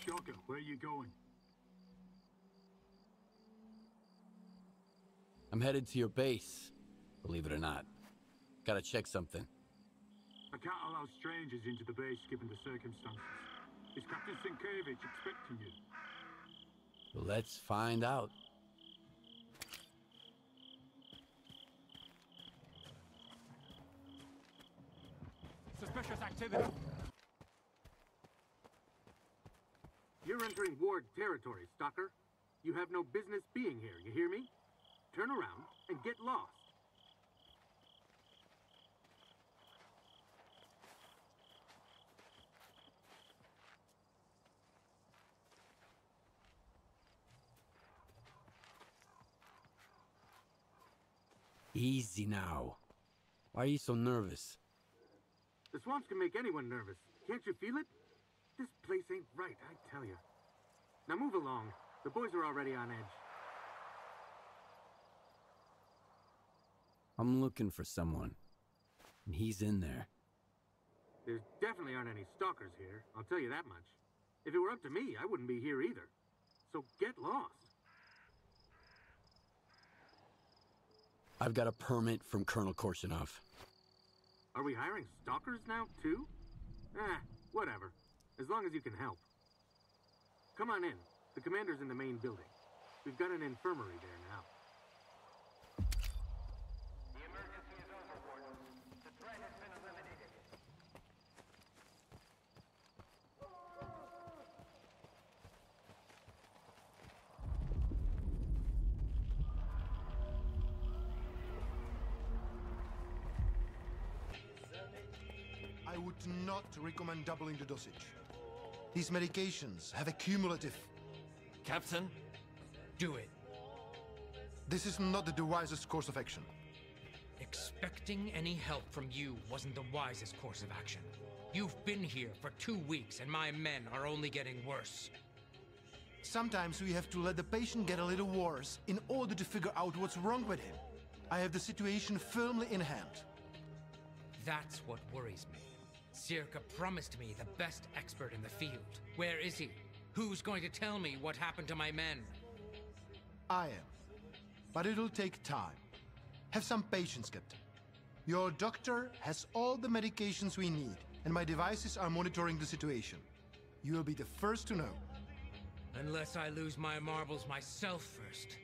Shocker, where are you going? I'm headed to your base, believe it or not. Gotta check something. I can't allow strangers into the base given the circumstances. Is Captain S.T.A.L.K.E.R expecting you? Let's find out. Suspicious activity. You're entering Ward territory, Stalker. You have no business being here, you hear me? Turn around and get lost. Easy now. Why are you so nervous? The swamps can make anyone nervous. Can't you feel it? This place ain't right, I tell you. Now move along. The boys are already on edge. I'm looking for someone, and he's in there. There definitely aren't any stalkers here, I'll tell you that much. If it were up to me, I wouldn't be here either. So get lost. I've got a permit from Colonel Korshunov. Are we hiring stalkers now, too? Whatever. As long as you can help. Come on in. The commander's in the main building. We've got an infirmary there now. The emergency is over, Warden. The threat has been eliminated. I would not recommend doubling the dosage. These medications have a cumulative... Captain, do it. This is not the wisest course of action. Expecting any help from you wasn't the wisest course of action. You've been here for 2 weeks and my men are only getting worse. Sometimes we have to let the patient get a little worse in order to figure out what's wrong with him. I have the situation firmly in hand. That's what worries me. S.T.A.L.K.E.R promised me the best expert in the field. Where is he? Who's going to tell me what happened to my men? I am. But it'll take time. Have some patience, Captain. Your doctor has all the medications we need, and my devices are monitoring the situation. You will be the first to know. Unless I lose my marbles myself first.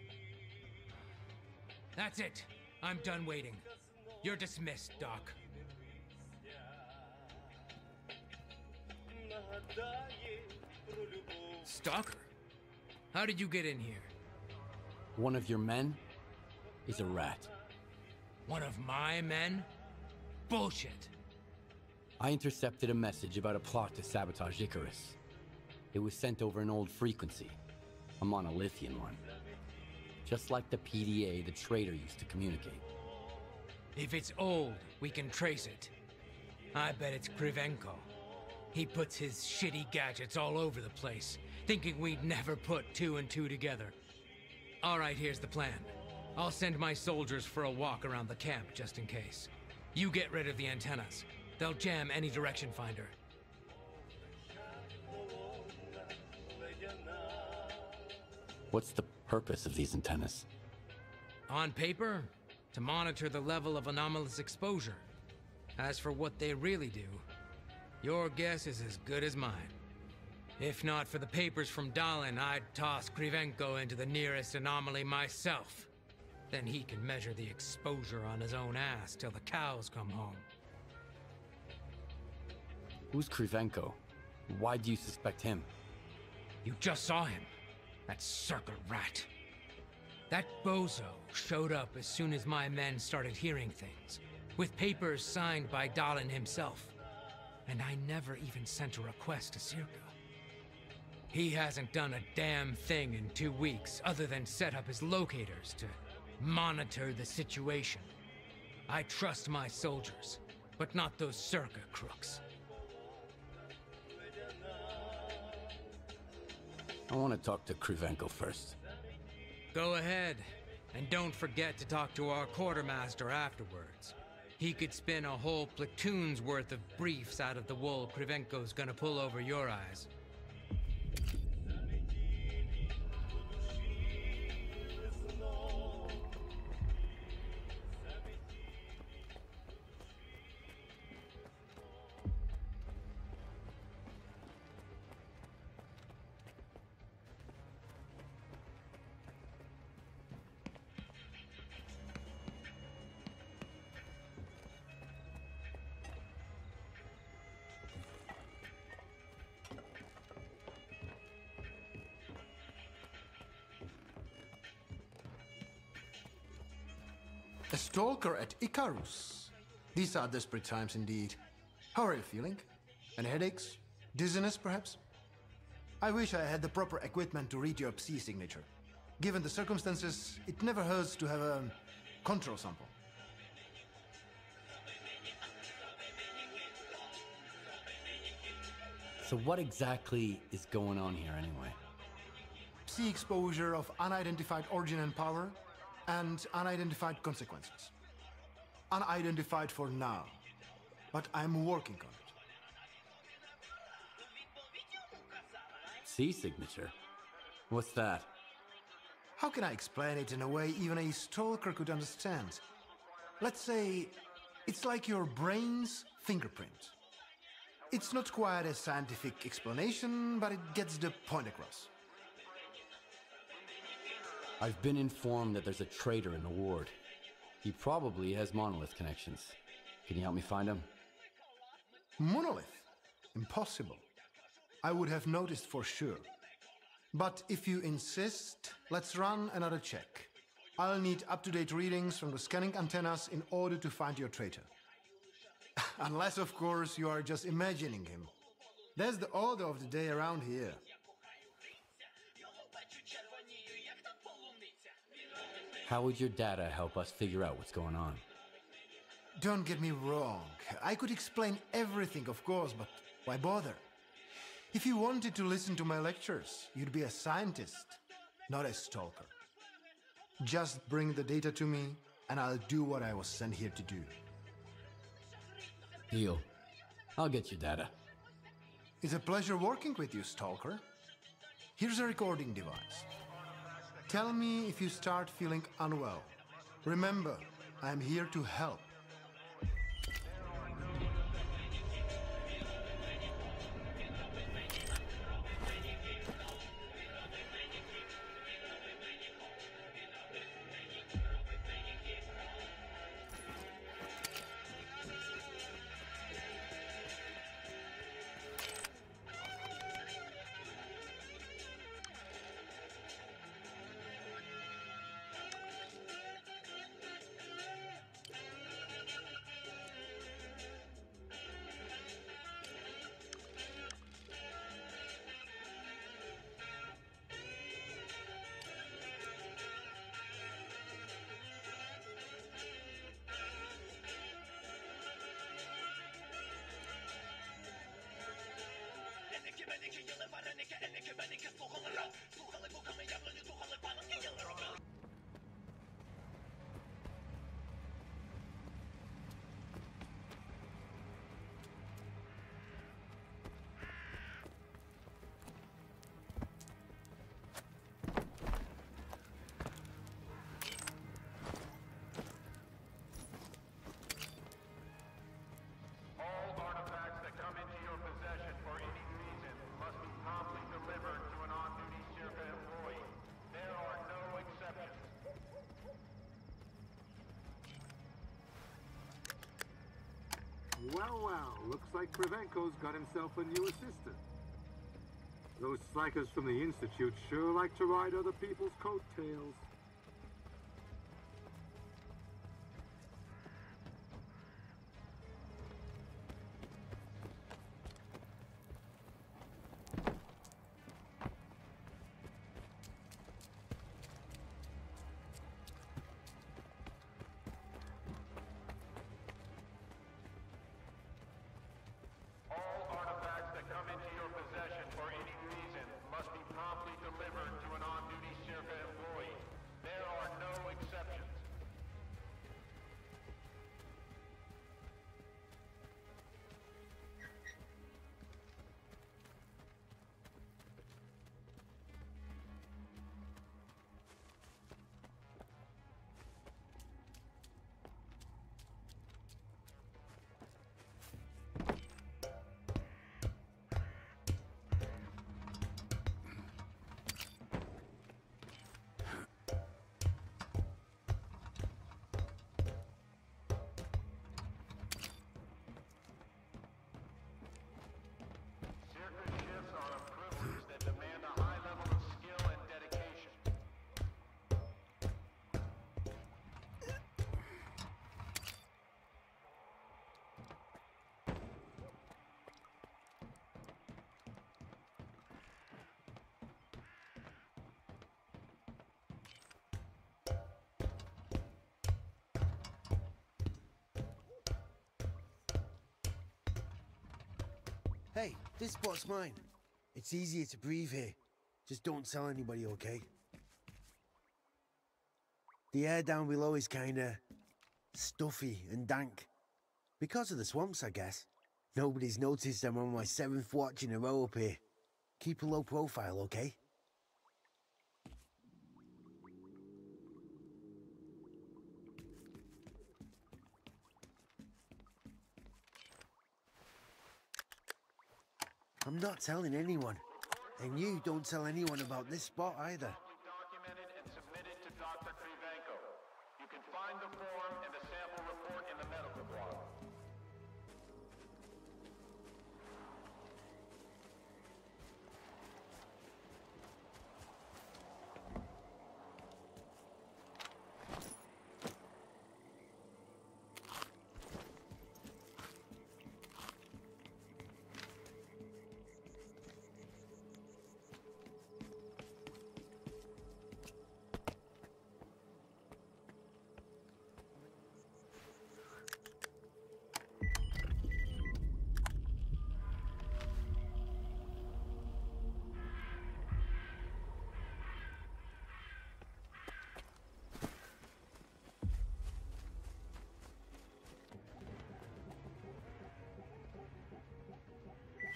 That's it. I'm done waiting. You're dismissed, Doc. Stalker? How did you get in here? One of your men is a rat. One of my men? Bullshit. I intercepted a message about a plot to sabotage Icarus. It was sent over an old frequency, a monolithian one. Just like the PDA the traitor used to communicate. If it's old, we can trace it. I bet it's Kryvenko. He puts his shitty gadgets all over the place, thinking we'd never put 2 and 2 together. All right, here's the plan. I'll send my soldiers for a walk around the camp, just in case. You get rid of the antennas. They'll jam any direction finder. What's the purpose of these antennas? On paper, to monitor the level of anomalous exposure. As for what they really do, your guess is as good as mine. If not for the papers from Dalin, I'd toss Kryvenko into the nearest anomaly myself. Then he can measure the exposure on his own ass till the cows come home. Who's Kryvenko? Why do you suspect him? You just saw him. That circle rat. That bozo showed up as soon as my men started hearing things, with papers signed by Dalin himself. And I never even sent a request to S.T.A.L.K.E.R. He hasn't done a damn thing in 2 weeks other than set up his locators to monitor the situation. I trust my soldiers, but not those S.T.A.L.K.E.R crooks. I want to talk to Kryvenko first. Go ahead, and don't forget to talk to our quartermaster afterwards. He could spin a whole platoon's worth of briefs out of the wool Kryvenko's gonna pull over your eyes. A stalker at Ikarus. These are desperate times indeed. How are you feeling? Any headaches? Dizziness, perhaps? I wish I had the proper equipment to read your psi signature. Given the circumstances, it never hurts to have a control sample. So what exactly is going on here anyway? Psi exposure of unidentified origin and power, and unidentified consequences. Unidentified for now, but I'm working on it. Psi signature? What's that? How can I explain it in a way even a stalker could understand? Let's say it's like your brain's fingerprint. It's not quite a scientific explanation, but it gets the point across. I've been informed that there's a traitor in the ward. He probably has monolith connections. Can you help me find him? Monolith? Impossible. I would have noticed for sure. But if you insist, let's run another check. I'll need up-to-date readings from the scanning antennas in order to find your traitor. Unless, of course, you are just imagining him. That's the order of the day around here. How would your data help us figure out what's going on? Don't get me wrong. I could explain everything, of course, but why bother? If you wanted to listen to my lectures, you'd be a scientist, not a stalker. Just bring the data to me, and I'll do what I was sent here to do. Deal. I'll get your data. It's a pleasure working with you, Stalker. Here's a recording device. Tell me if you start feeling unwell. Remember, I'm here to help. Well, looks like Kryvenko's got himself a new assistant. Those slackers from the Institute sure like to ride other people's coattails. Hey, this spot's mine. It's easier to breathe here. Just don't tell anybody, okay? The air down below is kinda stuffy and dank. Because of the swamps, I guess. Nobody's noticed I'm on my 7th watch in a row up here. Keep a low profile, okay? I'm not telling anyone. And you don't tell anyone about this spot either. Documented and submitted to Dr. Kryvenko. You can find the form and the sample report in the medical blog.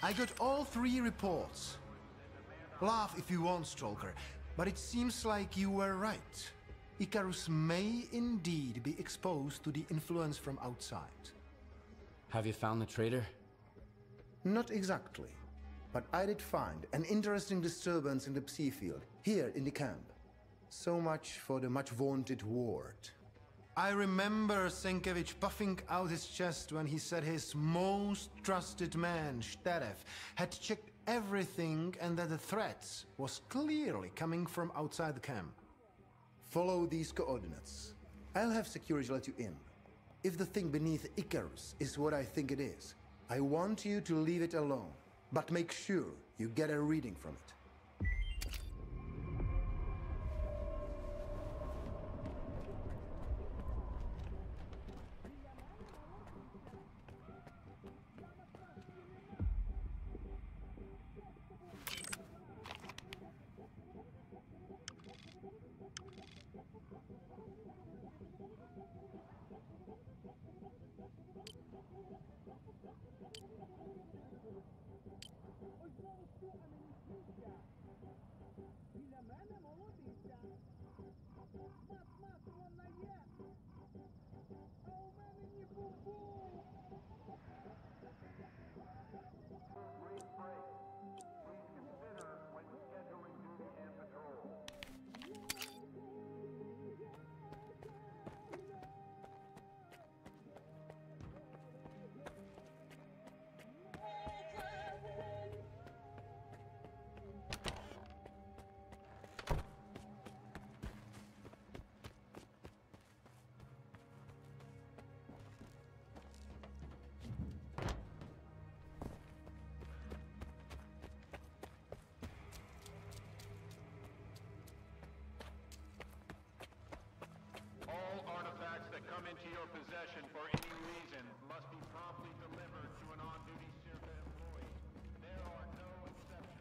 I got all 3 reports. Laugh if you want, S.T.A.L.K.E.R, but it seems like you were right. Ikarus may indeed be exposed to the influence from outside. Have you found the traitor? Not exactly, but I did find an interesting disturbance in the psi field, here in the camp. So much for the much-vaunted ward. I remember Senkevich puffing out his chest when he said his most trusted man, S.T.A.L.K.E.R, had checked everything and that the threat was clearly coming from outside the camp. Follow these coordinates. I'll have security let you in. If the thing beneath Ikarus is what I think it is, I want you to leave it alone, but make sure you get a reading from it. Come into your possession for any reason must be promptly delivered to an on-duty Circa employee. There are no exceptions.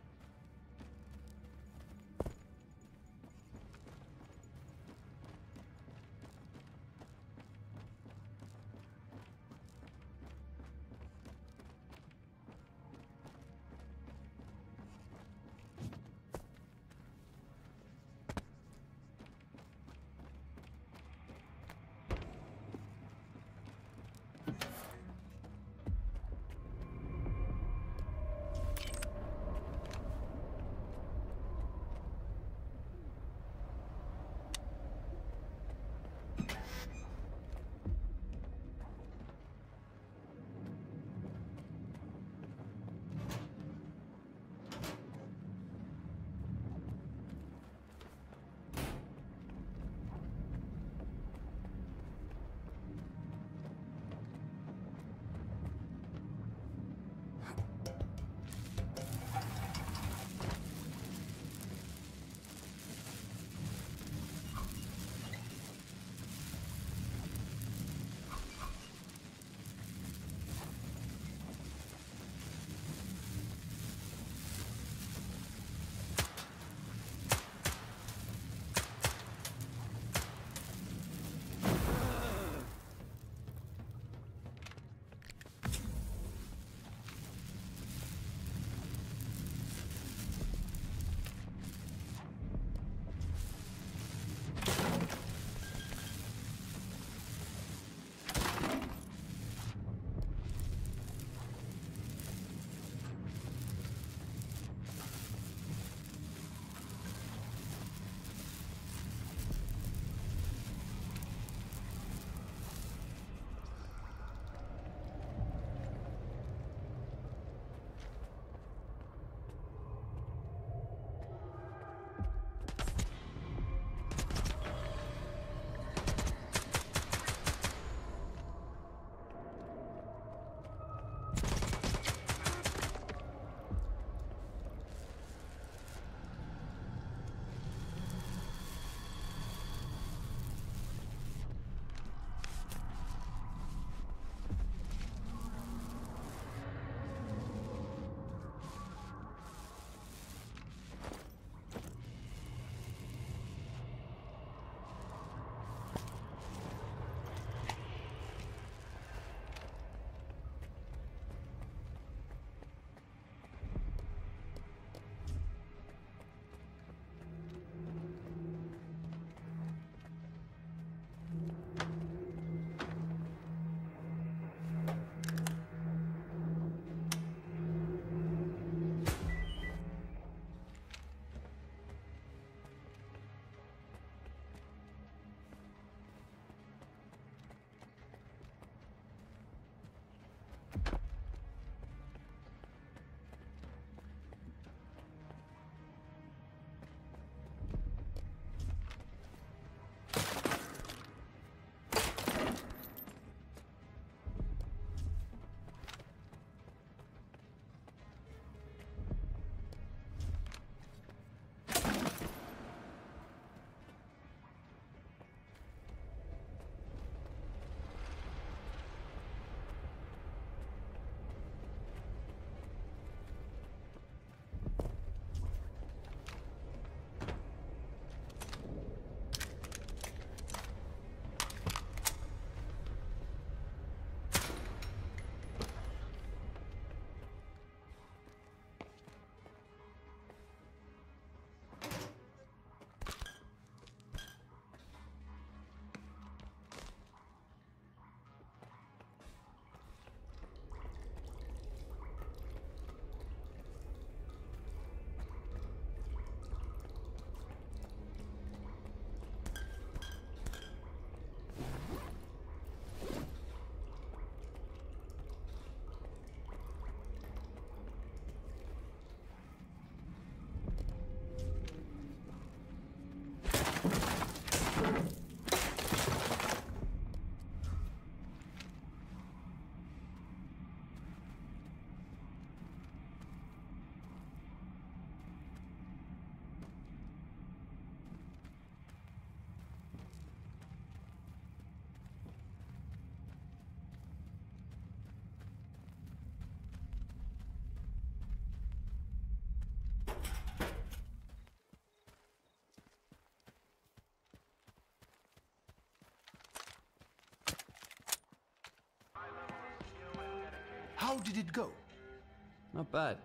did it go? Not bad.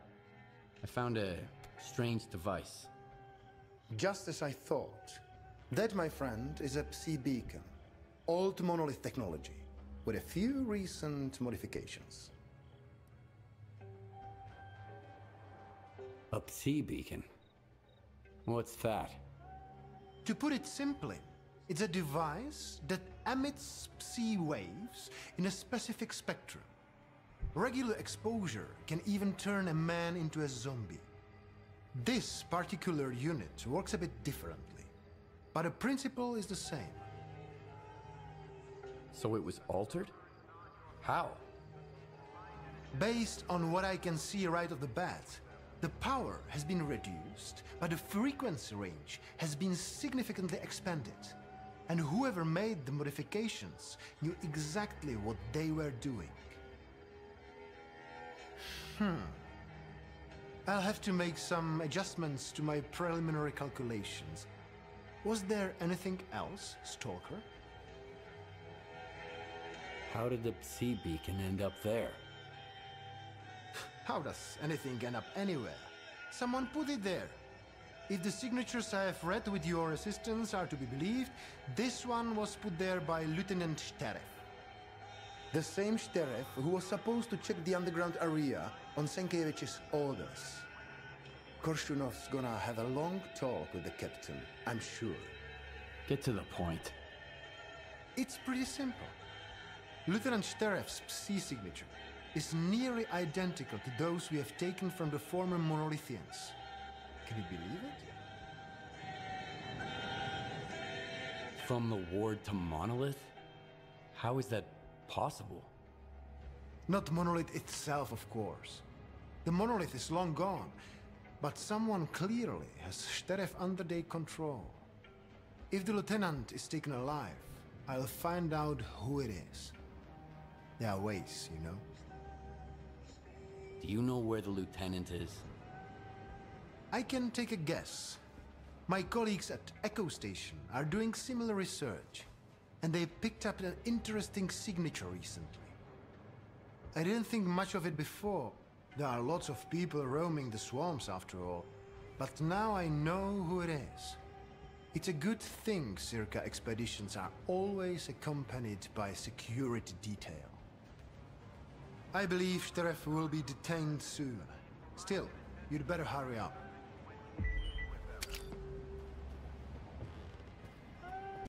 I found a strange device. Just as I thought. That, my friend, is a psi beacon. Old monolith technology, with a few recent modifications. A psi beacon? What's that? To put it simply, it's a device that emits psi waves in a specific spectrum. Regular exposure can even turn a man into a zombie. This particular unit works a bit differently, but the principle is the same. So it was altered? How? Based on what I can see right off the bat, the power has been reduced, but the frequency range has been significantly expanded. And whoever made the modifications knew exactly what they were doing. I'll have to make some adjustments to my preliminary calculations. Was there anything else, Stalker? How did the psi beacon end up there? How does anything end up anywhere? Someone put it there. If the signatures I have read with your assistance are to be believed, this one was put there by Lieutenant S.T.A.L.K.E.R. The same S.T.A.L.K.E.R who was supposed to check the underground area on Sienkiewicz's orders. Korshunov's gonna have a long talk with the captain, I'm sure. Get to the point. It's pretty simple. Lieutenant S.T.A.L.K.E.'s psi signature is nearly identical to those we have taken from the former Monolithians. Can you believe it? From the ward to monolith? How is that possible? Not Monolith itself, of course. The Monolith is long gone, but someone clearly has S.T.A.L.K.E.R under their control. If the Lieutenant is taken alive, I'll find out who it is. There are ways, you know. Do you know where the lieutenant is? I can take a guess. My colleagues at Echo Station are doing similar research, and they picked up an interesting signature recently. I didn't think much of it before. There are lots of people roaming the swamps after all, but now I know who it is. It's a good thing Circa expeditions are always accompanied by security detail. I believe S.T.A.L.K.E.R will be detained soon. Still, you'd better hurry up.